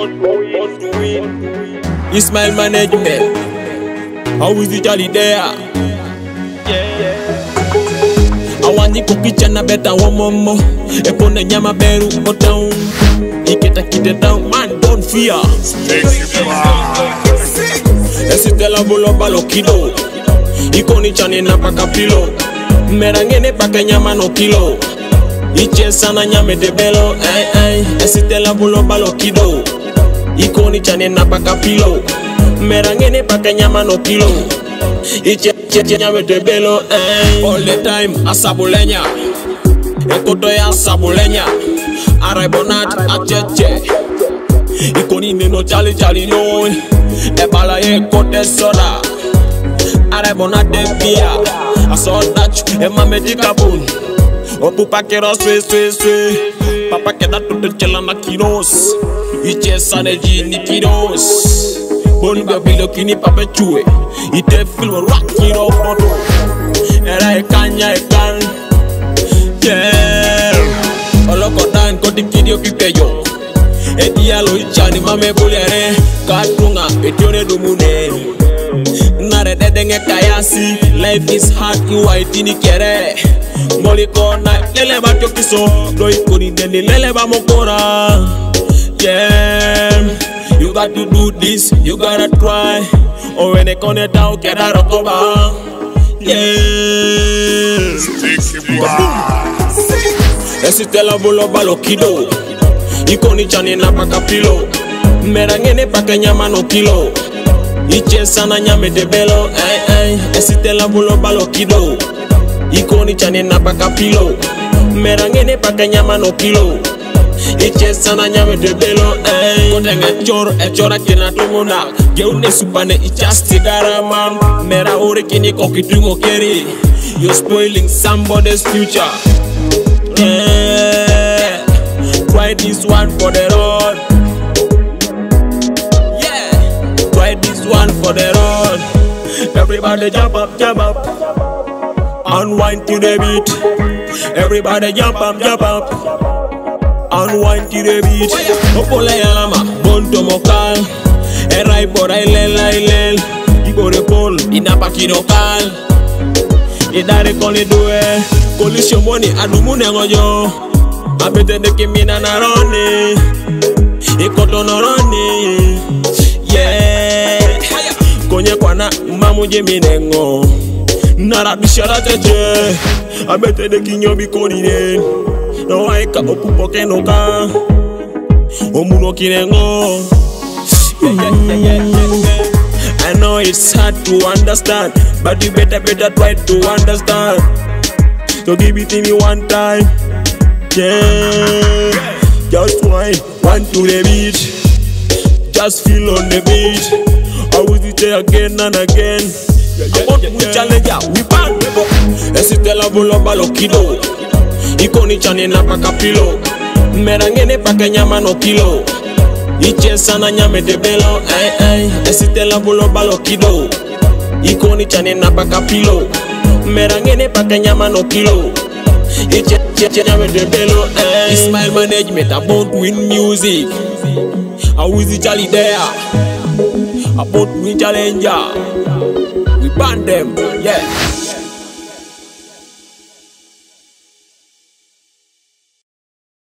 Born to win. Ismail Management. How is it all there? I want the cookie chana better one more. Upon the nyama beru go down. Iketa kite down, man don't fear. Esitela bolo balo kilo. Ikoni chane na paka pilo. Merangene paka nyama no kilo. Iche sana nyame de belo. Esitela bolo balo kilo. Ikoni chane na paka pilo. Merangene paka nyama no kilo. Iche nyame de belo. All the time asabulenya. Ekoto ya asabulenya. Araibonat acheche. Ikoni neno chali chali no. Ebala ye kote soda. Araibonat de pia. Aso dach ema medicabun. Opupa kero swe. Papa keda tutu chela na kinos. Iche saneji ni kinos. Boni babilo kini pape chue. Ite film rock kino photo. Era ekanya ekan. Yeah. Oloko dan kodi kidio kipeyo. Edialo ichani mame bulere. Katunga etione dumune. Nare dedenge kayasi. Life is hard iwaitini kere. Moliko na lele ba chokiso. Do ikoni nene lele ba mokora. Yeah. You got to do this, you gotta try. Or when they connect down, get out of cover. Yeah. Esitela bolo balo kido. Ikoni chane na paka pilo. Merangene paka nyama no kilo. Iche sana nyame de belo. Esitela bolo balo kido. Ikoni chane na paka pilo. Merangene paka nyama no kilo. Iche sana nyame de belo. Kotenga choro chora kina tumuna. Geune supane ichasti garaman. Mera ore kini kokitungo keri. You're spoiling somebody's future. Yeah. Try this one for the road. Yeah. Try this one for the road. Everybody jump up. Unwind to the beat. Everybody jump up. Unwind to the beat. Opole yalama, bonto mokal. Erai porai lel. Ibore pol, inapa kinokal. Idare koni doe. Coalition money, adumune ngojo. Abete de kimina naroni. Ikoto naroni. Yeah. Konye kwana, mamuje minengo. Narabishara teche. Abete de kinyobi konine. No waika okupoke noka. Omuno kinengo. I know it's hard to understand, but you better try to understand. So give it to me one time. Yeah. Just one to the beat. Just feel on the beat. I will do it again and again. Challenge we bang. Esitela bolo balo kido. Ikoni chane na paka pilo. Merangene paka nyama no kilo. Iche sana nyame de belo. Esitela bolo balo kido. Ikoni chane na paka pilo. Merangene paka nyama no kilo. Iche nyame de belo. Ismail Management about win music. How is it all there? About win challenger. We ban them, yeah.